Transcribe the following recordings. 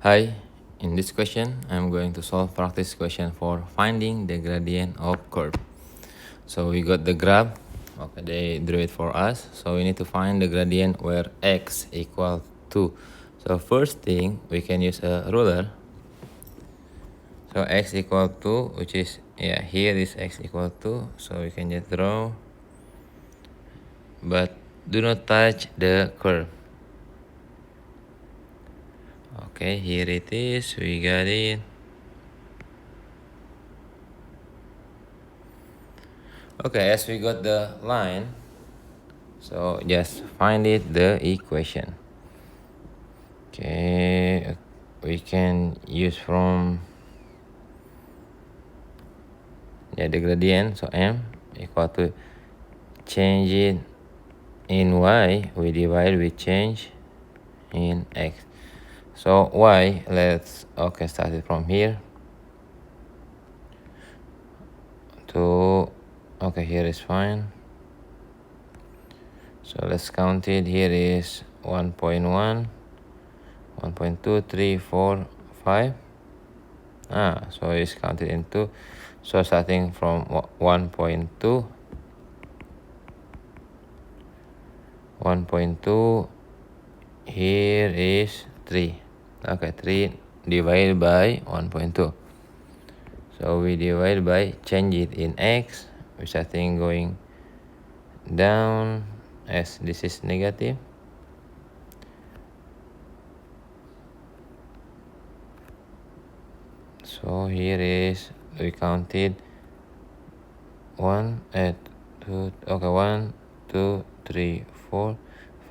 Hi, in this question, I'm going to solve practice question for finding the gradient of curve. So we got the graph, okay, they drew it for us. So we need to find the gradient where x equal to. So first thing, we can use a ruler. So x equal to, which is, here is x equal to. So we can just draw, but do not touch the curve. Okay, here it is, we got it. Okay, as we got the line, so just find it the equation. Okay, we can use from the gradient. So m equal to change it in y, we divide with change in x. So y, let's start it from here to here is fine. So let's count it. Here is 1.1, 1.2, 3, 4, 5. So it's counted into. So starting from 1.2, 1.2, here is 3. Okay, 3 divided by 1.2. So we divide by, change it in x. We starting going down as this is negative. So here is, we counted 1, 2, 1, 2, 3, 4,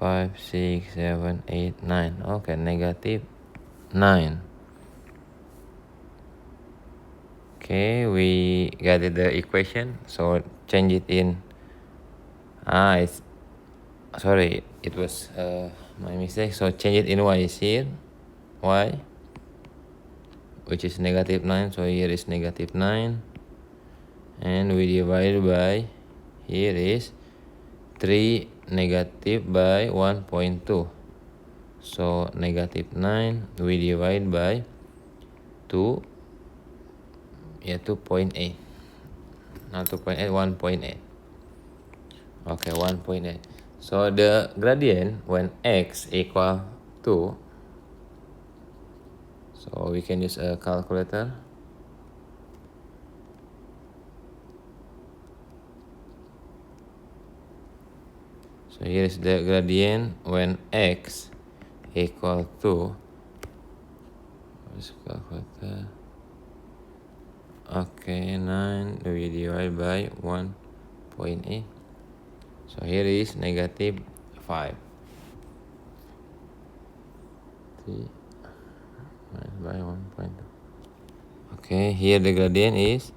5, 6, 7, 8, 9. Okay, negative 9. Okay, we got the equation. So change it in. It's sorry, it was my mistake. So change it in y is here, y, which is negative 9. So here is negative 9, and we divide by, here is 3 negative by 1.2. So negative 9 we divide by 2, 2.8. Not 2.8, 1.8. Okay, 1.8. So the gradient when x equal to, so we can use a calculator. So here is the gradient when x equal to, calculator. Okay, 9 we divide by 1.8. So here is negative 5. 3 by 1.2. Okay, here the gradient is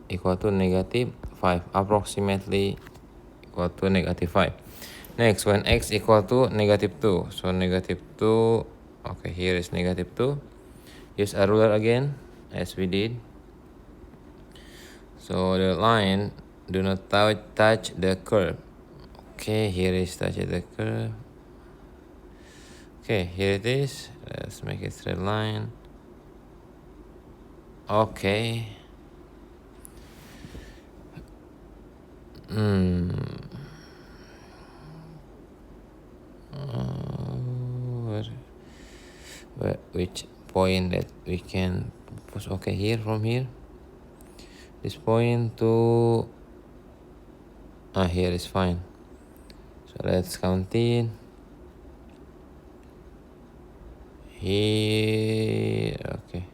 equal to negative 5, approximately equal to negative 5. Next, when x equal to negative 2. So negative 2, okay, here is negative 2. Use a ruler again, as we did. So the line do not touch the curve. Okay, here is touch the curve. Okay, here it is. Let's make it straight line. Okay. Which point that we can push? Okay, here, from here, this point to here is fine. So let's count it. Here, okay.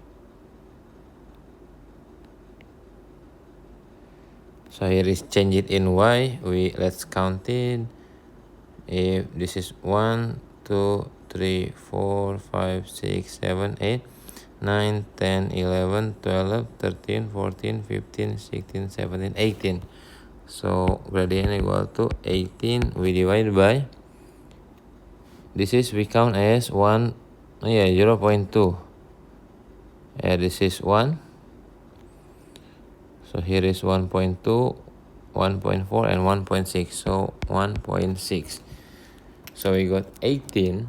So here is change it in y. Let's count it. If this is 1, 2, 3, 4, 5, 6, 7, 8, 9, 10, 11, 12, 13, 14, 15, 16, 17, 18. So gradient equal to 18. We divide by, this is, we count as 1, 0.2. This is 1. So here is 1.2, 1.4, and 1.6. So 1.6. So we got 18.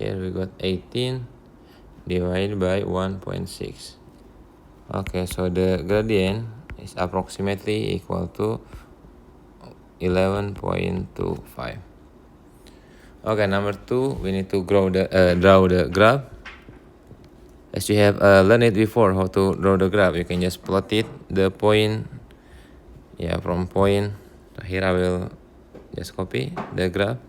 Here we got 18 divided by 1.6. Okay, so the gradient is approximately equal to 11.25. Okay, number 2, we need to draw the graph. As you have learned it before how to draw the graph, you can just plot it, the point, from point. So here I will just copy the graph.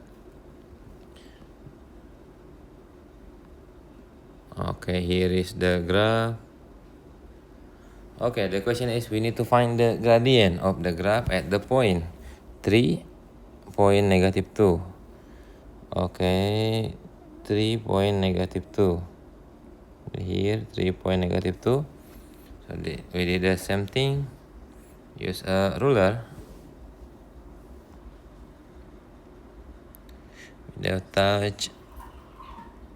Okay, here is the graph. Okay, the question is we need to find the gradient of the graph at the point 3, point -2. Okay, 3 point -2. Here 3 point -2. So we did the same thing. Use a ruler without touch.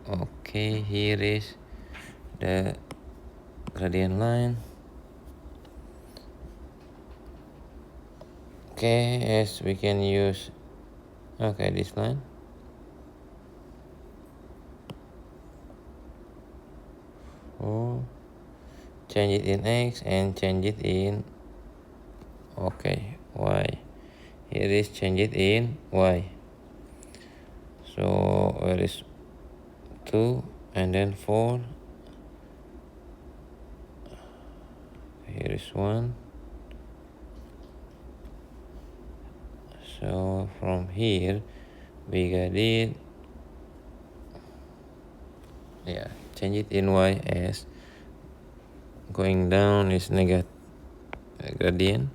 Okay, here is the gradient line. Okay, as we can use this line. Change it in X and change it in Y. Here is change it in Y. So where is 2 and then 4? Here is 1. So from here we got it. Change it in Y as going down is gradient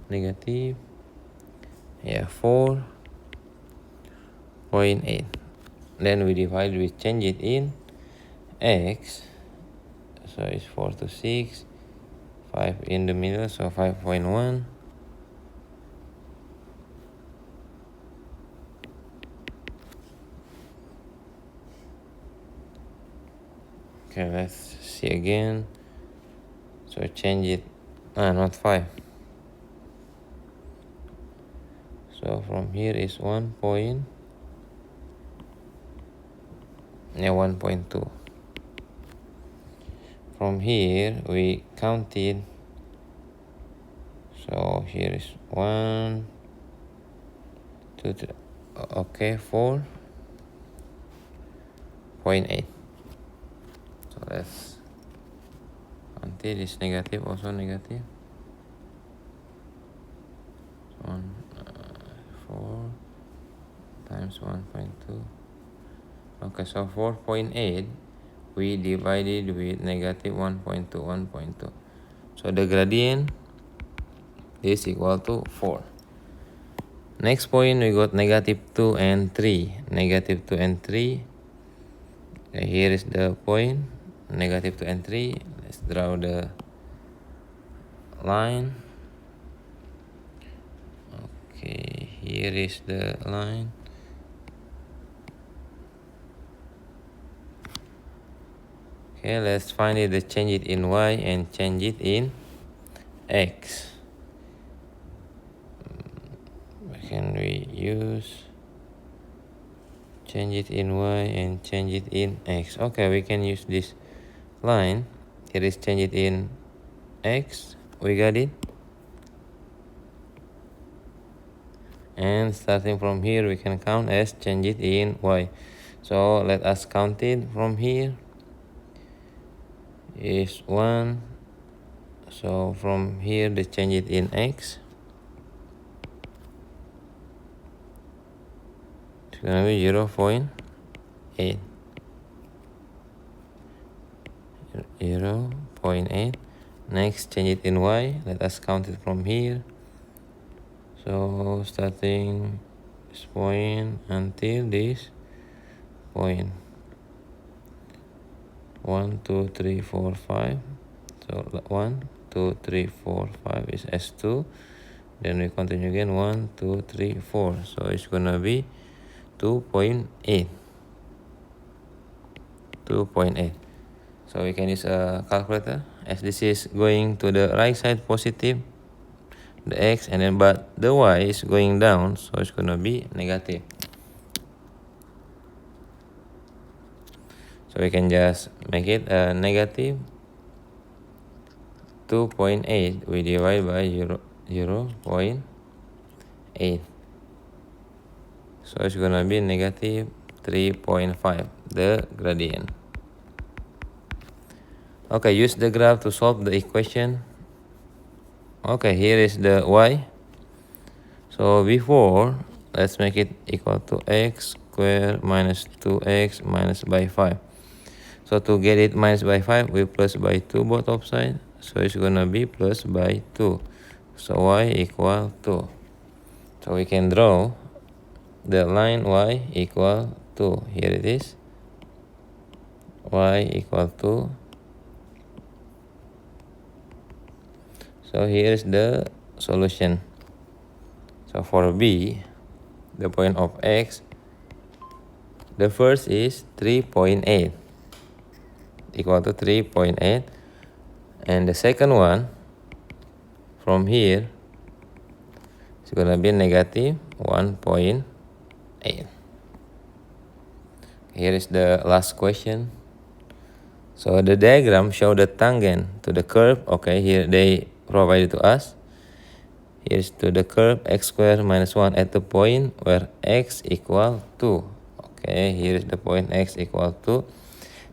negative. 4.8. Then we divide, we change it in X. So it's 4 to 6, 5 in the middle, so 5.1. Okay, let's see again. So change it, not 5. So from here is 1.2. From here we counted. So here is 1, 2, 3. Okay, 4.8. So let's until this negative, also negative. 4 times 1.2. Okay, so 4.8 we divided with negative 1.2. So the gradient is equal to 4. Next point we got -2 and 3. -2 and 3. Okay, here is the point -2 and 3. Let's draw the line. Okay, here is the line. Okay, let's find it, change it in Y and change it in X. Can we use change it in Y and change it in X? Okay, we can use this line. Here is change it in X. We got it. And starting from here, we can count as change it in Y. So let us count it from here. Is 1. So from here, they change it in X. It's gonna be 0.8. 0.8. Next, change it in Y. Let us count it from here. So starting this point until this point. 1, 2, 3, 4, 5. So 1, 2, 3, 4, 5 is S2. Then we continue again 1, 2, 3, 4. So it's gonna be 2.8. 2.8. So we can use a calculator, as this is going to the right side positive, the X, and then but the Y is going down, so it's gonna be negative. So we can just make it negative 2.8. We divide by 0.8. So it's gonna be negative 3.5, the gradient. Okay, use the graph to solve the equation. Okay, here is the y. So before, let's make it equal to x squared minus 2x minus by 5. So to get it minus by 5, we plus by 2 both of sides. So it's gonna be plus by 2. So y equal 2. So we can draw the line y equal to, here it is, y equal to, so here is the solution. So for b, the point of x, the first is 3.8, equal to 3.8, and the second one from here is gonna be negative 1.8. Here is the last question. So the diagram show the tangent to the curve. Okay, here they provided to us. Here's to the curve x squared minus 1 at the point where x equal 2. Okay, here is the point x equal 2.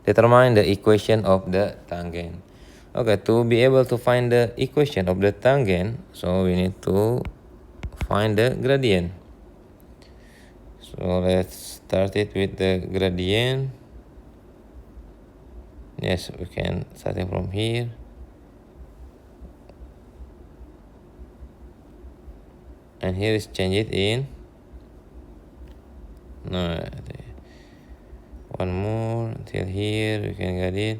Determine the equation of the tangent. Okay, to be able to find the equation of the tangent, so we need to find the gradient. So let's start it with the gradient. Yes, we can starting from here. And here is change it in. No, one more until here we can get it.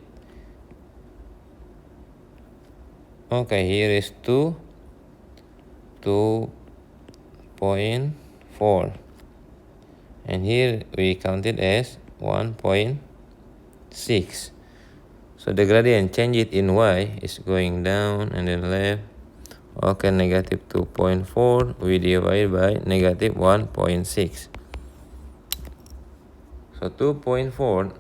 Okay, here is 2.4, and here we count it as 1.6. So the gradient, change it in y, is going down and then left. Okay, negative 2.4, we divide by negative 1.6. So 2.4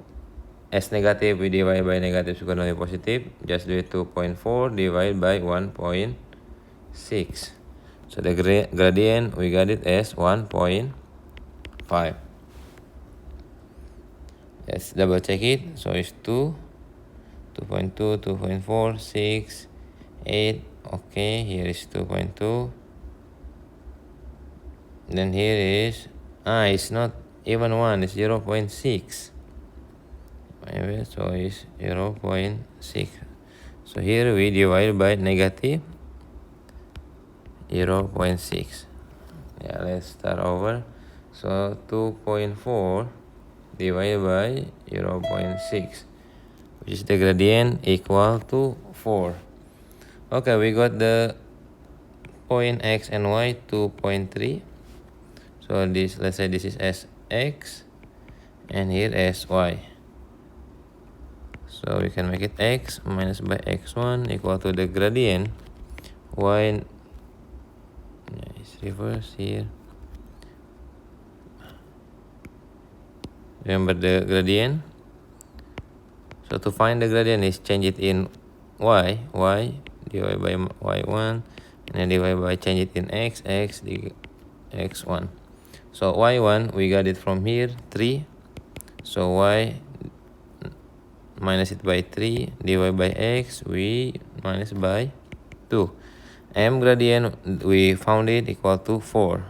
as negative, we divide by negative, so gonna be positive. Just do it 2.4 divided by 1.6. So the gradient, we got it as 1.5. Let's double check it. So it's 2, 2.2, 2.4, 6, 8. Okay, here is 2.2. Then here is, it's not even 1, it's 0.6. So it's 0.6. So here we divide by negative 0.6. Yeah, let's start over. So 2.4 divided by 0.6, which is the gradient equal to 4. Okay, we got the point x and y 2.3. So this, let's say this is as x and here as y. So we can make it x minus by x1 equal to the gradient y. It's reverse here. Remember the gradient. So to find the gradient is change it in y divided by y1, and then divide by change it in x x1. So y1 we got it from here 3. So y minus it by 3 divided by x, we minus by 2. M gradient we found it equal to 4.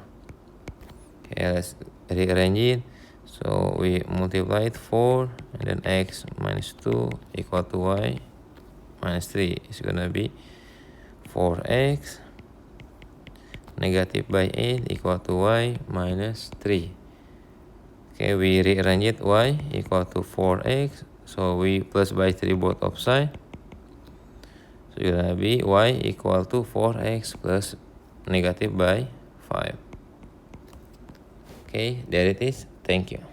Okay, let's rearrange it. So we multiply it 4, and then x minus 2 equal to y minus 3 is gonna be 4x negative by 8 equal to y minus 3. Okay, we rearrange it, y equal to 4x, so we plus by 3 both of sides. So it's gonna be y equal to 4x plus negative by 5. Okay, there it is. Thank you.